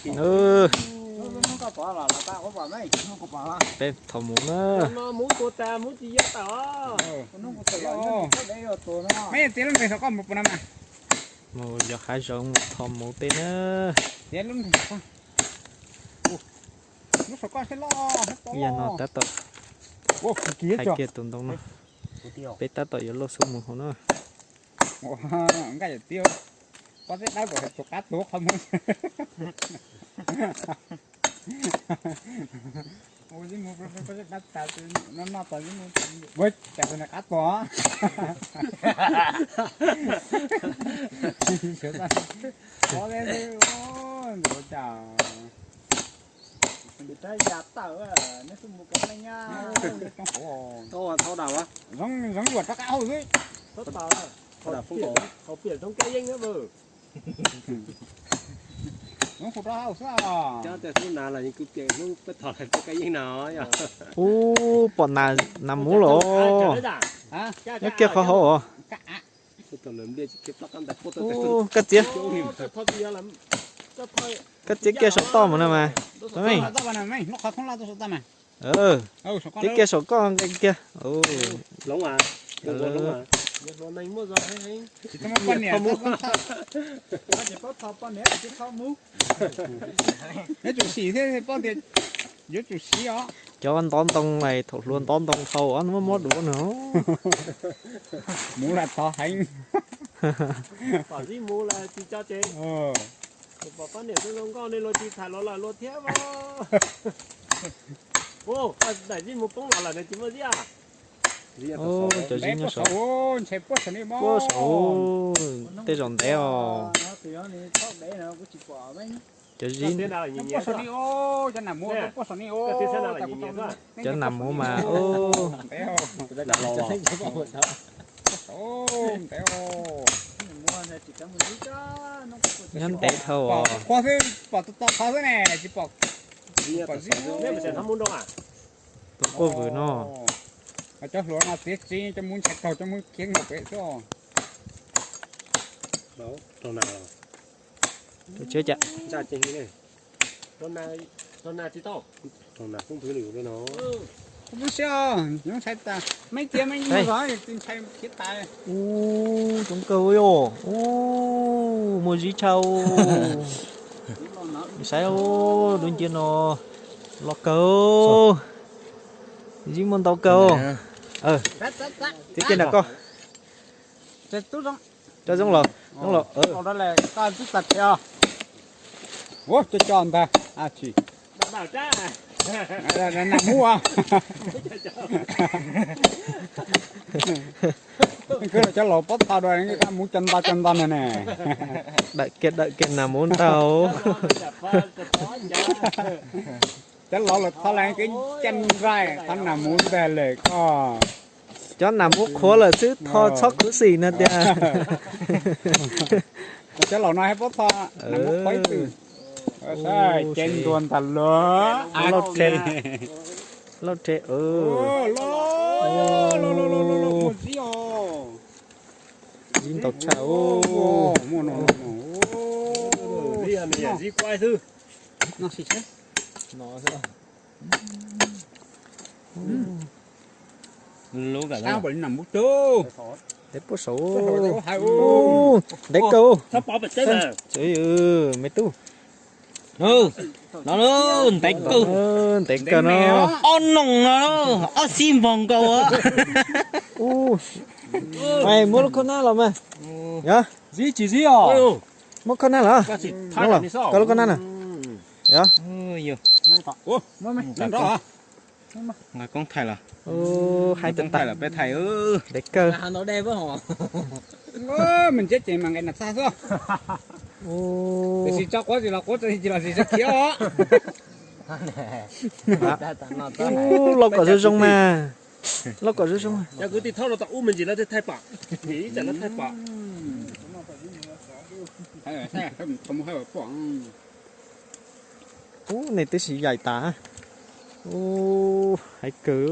nó có bỏ là ta có bỏ mấy nó có bỏ Bên thầu mũ nữa. nó muốn cô ta muốn gì vậy tao nó có thể nó đấy là tổ nó mấy tiếng luôn phải sao con một năm à Một giờ khai rộng một thầu mũ tên nữa. tiếng luôn phải sao nó phải con sẽ lo Giờ nó tát tội. ô kia Hai cho kia tụi nó. Bên tát tội giờ lô xuống một hồ nữa. cái gì tiêu có sẽ đau của chục cát thuốc không ôi chứ mua có sẽ đắt ta nó tới cái với chả phải là cát có có lên đi ôi đồ chào bị tay giặt tao à nó xung một cái này nha thâu đầu á giống ruột các áo rồi thâu tao á họ biển trong cây anh nữa bự nó phục ra áo sao cho từ lúc nào là những cái chuyện nó có thọt cái cây anh nào ấy Bọn nào nằm mũ lỗ. hả Nhớ kia khó hổ. tôi lớn đi cái tóc ăn đặt cô Cắt chia. thọt gì lắm Cắt chia kia sổ to mà. mày nó khó không lao tôi ta mà Cái kia sổ con cái kia. lóng à lóng à nó nhanh mua rồi hay chỉ có một con nè nó chỉ có thọ con nè chứ không mú nếu chủ sĩ thế bao tiền nếu chủ sĩ đó Cho anh tón tông này thuộc luôn tón tông thầu anh mới mót đủ nữa. muốn là to hành bảo gì mua là chỉ cho chế bảo con này tôi không con nên lo chỉ thả nó là lo thế mà ô tại gì một bông là này chỉ mua gì à Cho gì nhá sổ. sẽ bớt cái này Bố sổ. Tê rồng đeo. nó thì nó đi thoát đấy nó cũng chỉ bỏ mấy Cho gì. thế nào là nhìn nhẹ bớt cái ô cho nằm mua bớt cái này ô thế nào là nhìn nhẹ quá Cho nằm mũ mà. téo là lo ô téo mua này chỉ có một ít đó nó Nhắn té thầu. qua thế bỏ to khó thế này chỉ bỏ nếu mà sẽ thăm muốn đâu à Tôi cô vừa nó. cho lúa nó tiết chi cho muốn chặt cầu cho muốn kiếm một cái số đâu chỗ nào Tôi chưa chặt. ra trên cái này chỗ nào chỉ to chỗ nào cũng thứ liều với nó không sao nhưng sai ta mấy kia mấy như rồi tin sai thiết tài Chúng câu yo. Mua gì châu. Sao đừng chưa nó. Lo câu. Gì muốn tao câu. Tiếp kia nào con. Cho giống lò. Giống lò. Còn đó là con chút tật theo. Ủa, cho tròn ta. À chỉ. bảo cha Là nằm mua. Cứ cho lỗ bóp tao rồi cái muốn chân ta này nè. Đợi kiện nào muốn tao. Chắc lỗ là tao lấy cái chân rai tao nằm muốn về lệ co. Cho nằm hút khó là chứ thò sóc cứ xì nè tia. Chắc lỗ nói bóp tao nằm hút quấy từ. Sai trên tuần thật lứa. Lót trên. Lót trên Một gì ồ. Dính tộc chảo. Mua nó. đi à mình gì quay thư Nó xịt thế. nó sao lú cả Sao bệnh nằm bút chú. Để bố số. Hai Đấy câu. sắp bỏ bật chết à Trời mấy tu. Nó luôn tách câu Tách câu nó. on nồng nó on sim vòng câu á Mày mua con nào làm mày? Nhá. gì chỉ gì à? Mua con nào hả? Đúng rồi. Có con nào nè. Dạ. ôi Ủa, mới làm rõ hả? người con thầy là Hai tên thầy tài là bé thầy ư để cơ. nó đeo với họ Mình chết chị mà ngày nào xa sao? Để xin cho có gì là có chỉ là gì rất kia á. Lộc ở dưới sông mà. Lộc ở dưới sông mà. ya cứ đi thâu nó tao mình chỉ là thay bạc nghĩ chẳng nó thay bạc Không hay bỏ. Này tôi chỉ giải tả. Hãy cứ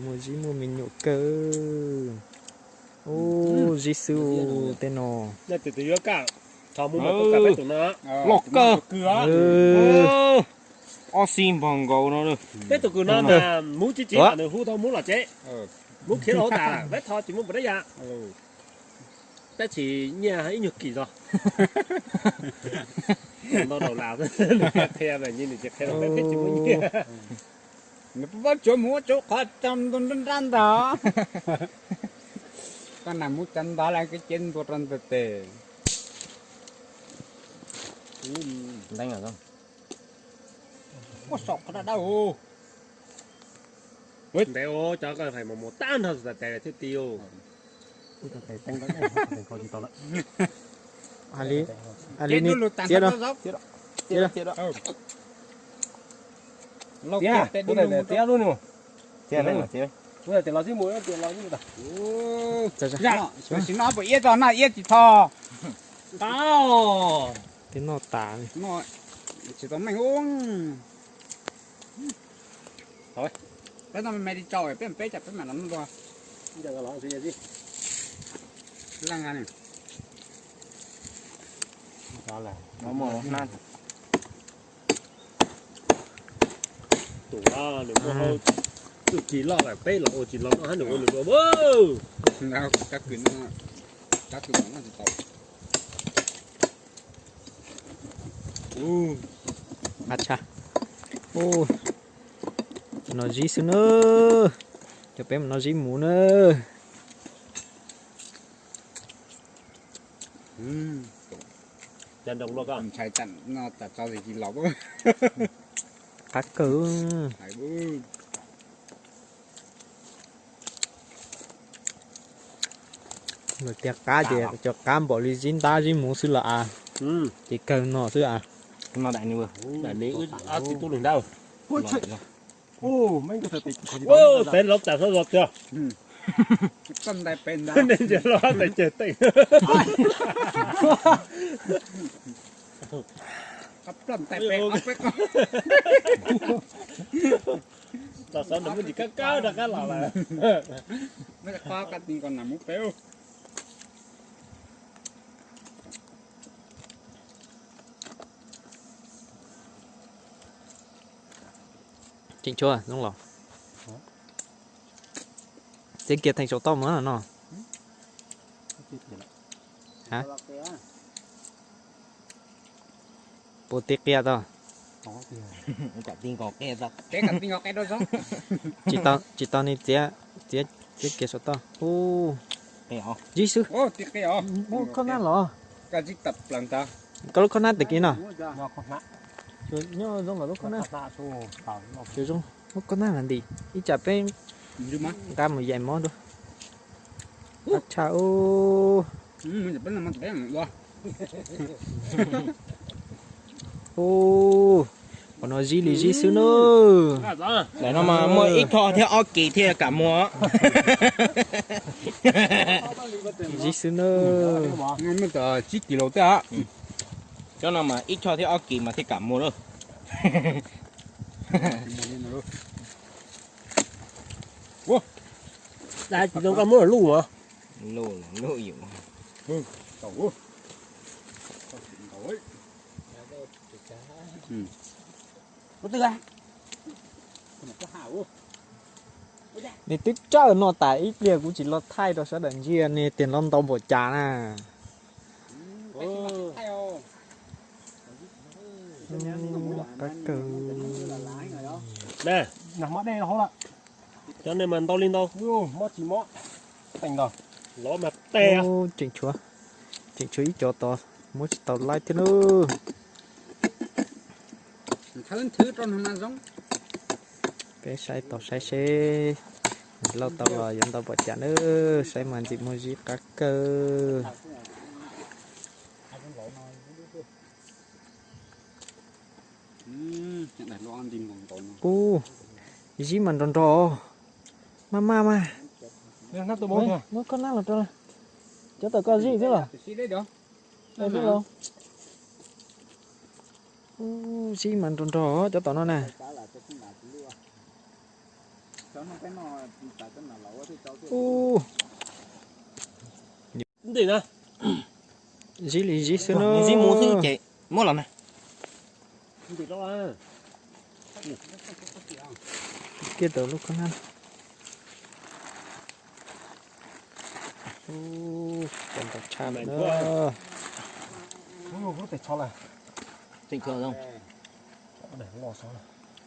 mua gì mua mình nhổ cơ. Giêsu tên nó. ya từ từ cả thọ mua một cà phê tụi nó lọc cơ ừ ở xin bằng cầu nó được thế tụi nó mà muốn chỉ là được hú thôi muốn là chế muốn khiến hổ tà vết thọ chỉ muốn bật đấy ra thế chỉ nhà ấy nhược kỳ rồi nó đầu làm theo về như này chỉ theo về chỉ muốn như nó bắt chỗ mua chỗ khó trong đun răn đó con nào muốn chân đó là cái chân của răn tệ đánh ở không có sọc nó đâu đeo cho cái phải một tan thôi là tè thế tiêu Ali ni chia đâu chia đâu lâu tía cái bữa này tía luôn nè tía này là tía bữa nay tiền lo gì muối tiền lo gì mà dạ xin nó bị cho nó yết chỉ thò tao tiếng nó tả này nó chỉ có mình uống thôi bây giờ mày đi chơi bé chặt bé mà lắm rồi giờ cái lo gì lăng này đó là nó mò nan tụi nó nếu mà tụi chỉ lo là bé là chỉ lo nó hết được được bơ nào các quyển nó chỉ tàu acha ô nó gì xưa nữa cho bé nó gì mù nữa chân đồng lo cả làm chạy chặn nó tại sao thì chỉ lọc cắt cử phải bư người tiệc cá gì cho cam bỏ đi chín ta gì muốn xưa là chỉ cần nó xưa à nó đại như là nếu ăn thì tôi đừng đau vậy ô mấy cái thịt ô tên lộc chả sao lộc chưa chân đây bên đó nên chỉ lo tại chết tỉnh cặp chân tay bên ốc bên tại sao nó mới chỉ cá cá ra cá lò là mấy cái khoa cắt tiền còn nằm mút béo chỉnh chưa đúng không sẽ kia thành số to nữa là nó hả bộ tiết kia thôi cả tiền có cái đó cái cắt tiền có cái đó giống chỉ tao này tía kia số to ô cái họ gì sư ô tiết cái đó ô con ăn lò cái gì tập lần ta có lúc con ăn được kia nào nó không nặng nhớ giống là lúc con ăn nặng số tao chứ giống lúc con ăn làm gì ít chả bên như má ra một vài món thôi chào mình vẫn là món bé nữa ô còn nó gì lì gì xứ nữa để nó mà mua ít thọ theo ở kỳ theo cả mua gì xứ nữa ngay mới tờ 9 kg thế á cho nó mà ít thọ theo ở kỳ mà theo cả mua đâu đây chỉ trong cái món là lù hả lô nhiều tàu có tư à có hảo này tích cho nó tại ít việc cũng chỉ lo thay đó sẽ đợi gì này tiền lon tàu bột trà nè các cờ nè nằm mắt đây nó không ạ cho nên mình to lên đâu mót chỉ mót thành rồi ló mặt te chỉnh chúa ít cho to muốn tàu lại thế nữa thấy thứ trong nó giống cái sai tàu sai xe lâu tàu rồi dân tàu bột trà nữa sai màn gì mua gì các cờ nhận đặt lo ăn tìm bằng tồn ô gì mà ròn rò mà nó tôi bố nó con nào là cho tao có gì thế là đấy đó đây biết không gì mà ròn rò cho tao nó nè gì nè gì lì gì xưa Mình chỉ nó mua thứ chị mua lần này. không được đâu à kia tớ lúc con ăn còn đọc cha mẹ nữa có thể cho là Bình thường không? để lo sao này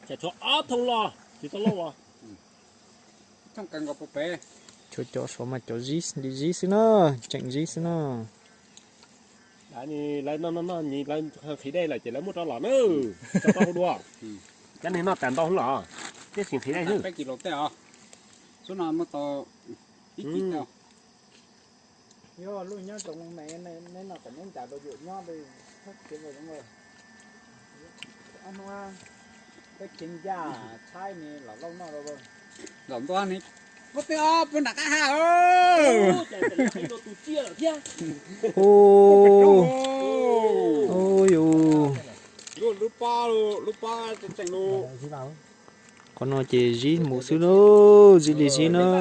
chả cho áo thông lo chỉ tao lo à trong cần có búp bê cho số mà cho gì lì gì xưa nó chẳng gì xưa nó đã như lấy nó nhìn lấy phía đây là chỉ lấy một trò lọ nữa cho tao đua cái này nó tàn to không lọ cái chuyện phía đây chứ cái kilo tê à số nào mà to ít ít nào nhớ luôn nhớ trong mẹ nên là phải nên trả đồ dụng nhớ đi hết cái rồi đúng rồi anh hoa cái kinh gia trái này là lâu nào rồi làm to này có tê à bên đặt cá ha ơi ô ôi ô lúc ba chẳng luôn con nó chỉ gì một xíu nữa gì lì gì nó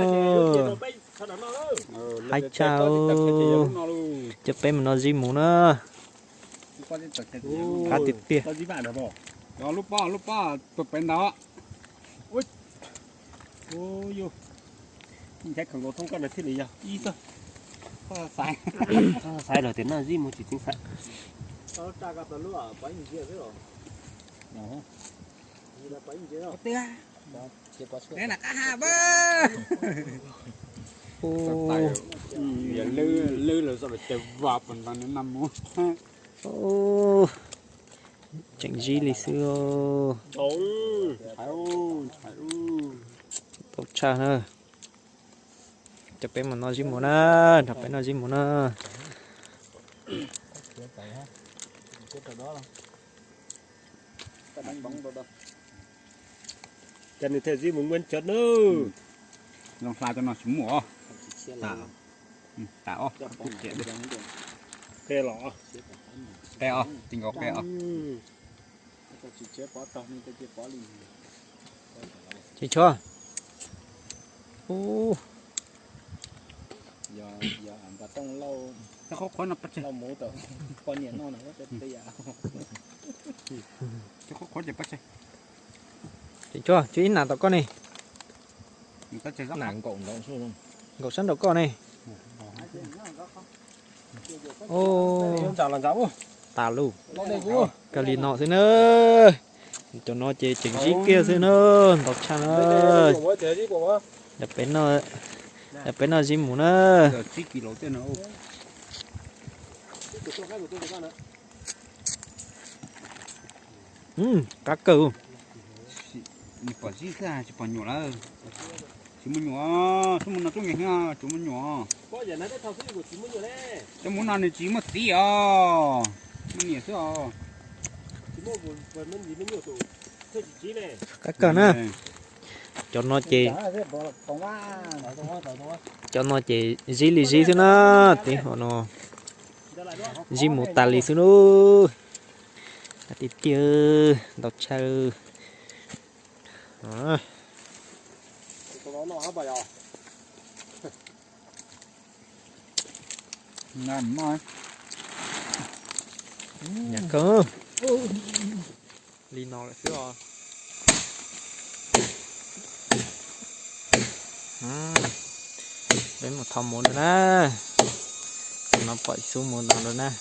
hai chào chụp em mà nó gì mù nó khá tuyệt tuyệt tao chỉ bạn là bỏ đó lúc ba tụt bên đó ôi yo nhìn thấy khổng lồ thông con là thế này à y sao sai sai rồi tiếng nào gì một chỉ chính xác tao trả gặp tao lúa bánh gì thế rồi gì là bánh gì đâu tê đây là cá ha bơ ô giờ lư là sao phải chụp vọt mình bằng những năm muốn ô chẳng gì lì xưa đúng phải tốt cha nữa chụp em mà nó gì mù nó chụp em nó gì mù nó tao đánh bóng đâu đâu cho nên thế gì muốn nguyên chất nữa lòng pha cho nó xuống mùa tạo thế lọ kẹo tình có kẹo tao chỉ chế bỏ tao nên tao chỉ bỏ liền chị cho ô giờ anh ta trong lâu nó khó nó bắt lâu mỗi tờ con nhện nó nó sẽ tây à nó khó để bắt chị cho chú ít nào tao con này người ta chơi rất Nàng cổng đó xuống không? gầu sẵn đầu con này ô chào lần cháu tà lu đây cũng cà lì nọ thế nữa cho nó chơi chỉnh gì kia thế nữa đọc cha nữa đập bên nó gì mù nữa giờ chỉ kilo tiền nó cá cừu mình bỏ gì ra chỉ bỏ nhỏ là chỉ muốn nhỏ chúng nó trong nhà ha chúng muốn nhỏ có giờ nó thao cái của chỉ muốn rồi đấy chúng muốn ăn thì chỉ một tí à mình nhẹ thôi chỉ muốn vừa mình gì mình nhiều tụ thế chỉ này cá cờ nữa cho nó chơi cho nó chơi gì lì gì thế nữa tí họ nó gì một tà lì thế nữa tí tiêu đọc cha nó hả bà giò ngon mà nhà cơ lì nọ lại phía rồi đến một thòng một rồi nè nó phải xuống một lần rồi nè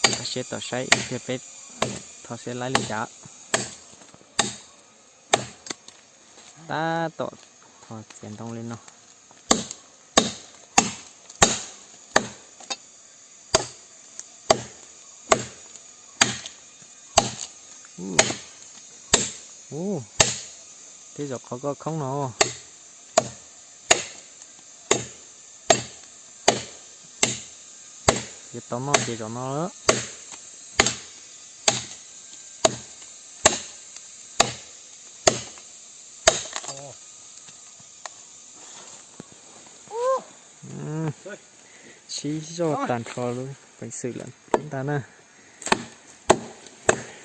ta sẽ tỏ say thì phải thọ sẽ lấy lên trả ta tỏ thọ tiền tông lên nó thế giờ có không nó giờ tóm nó chỉ cho nó nữa chỉ cho tàn phò luôn phải xử lần chúng ta nè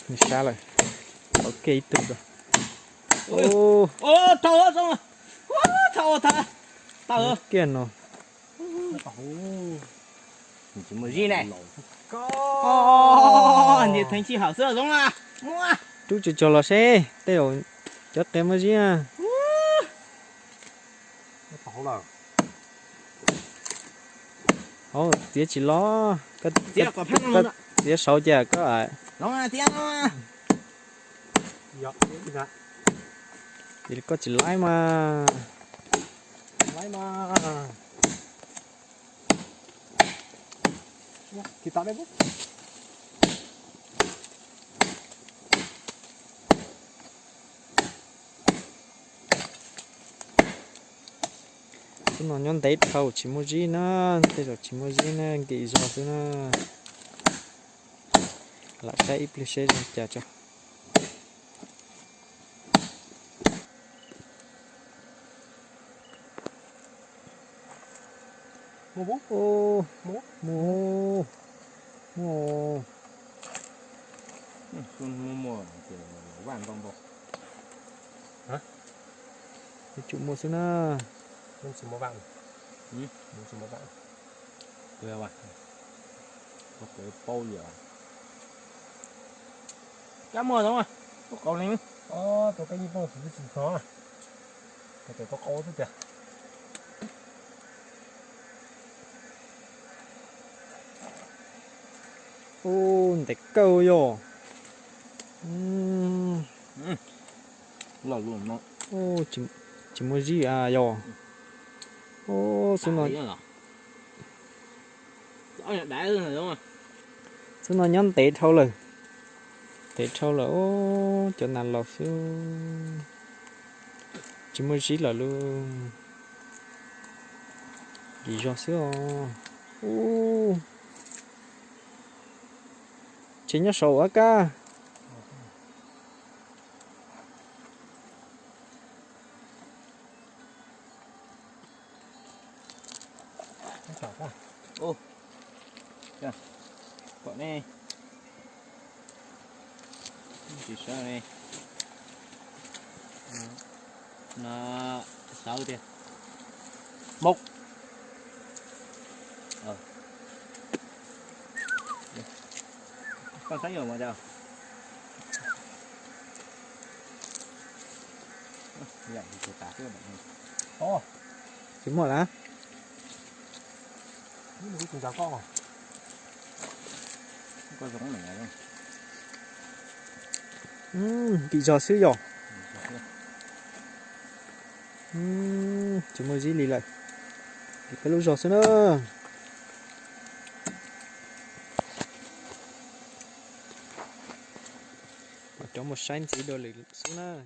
mình xa rồi ok tự rồi ô Ô, thầu xong rồi. Thầu ta. Tao kia nó 你怎么进来？ Có. Nhiệt thành chi hảo sữa giống à. Mua. chú cho là xe tao cho tem mà gì à Hổ là ô tía chỉ lo cái Tiếc quả phát luôn ạ. tía sáu chả có à Giống à, tiếc luôn à. giọt dạ thì có chỉ lái mà lấy mà kita đây bố chúng nó nhon tết thầu chỉ mua gì nữa tết rồi chỉ mua gì nữa cái gì rồi nữa lại cái ít xe rồi chả cho mua bố ô mua mua mua Xuân mua kiểu vàng con bò. chú mua xuống nữa mình chỉ mua vàng mình chỉ mua vàng Được rồi. Có cái bao giờ. Cá mưa giống à. Có cầu lên. tôi cái như bao thì chỉ khó cái có câu thôi kìa ô để câu vô Là luôn nó. ô chỉ mua gì à vô ô xuống nó Đã hơn rồi đúng không? xuống nó nhon tết thâu rồi tết thâu là ô cho nàng lọc xuống chỉ mua gì là luôn gì cho xíu ô chỉ nhớ sầu á ca chả quá Quả này. Chỉ sợ này. Nó 6 tiền. Một. Con thấy rồi mà đâu. Vậy thì tả cái bạn. chỉ một á nhưng mà cái con chả con à Có giống này không? bị giò xíu giò chỉ mua gì lì lại cái lũ giò xíu nữa cho một xanh chỉ đồ lì xuống nữa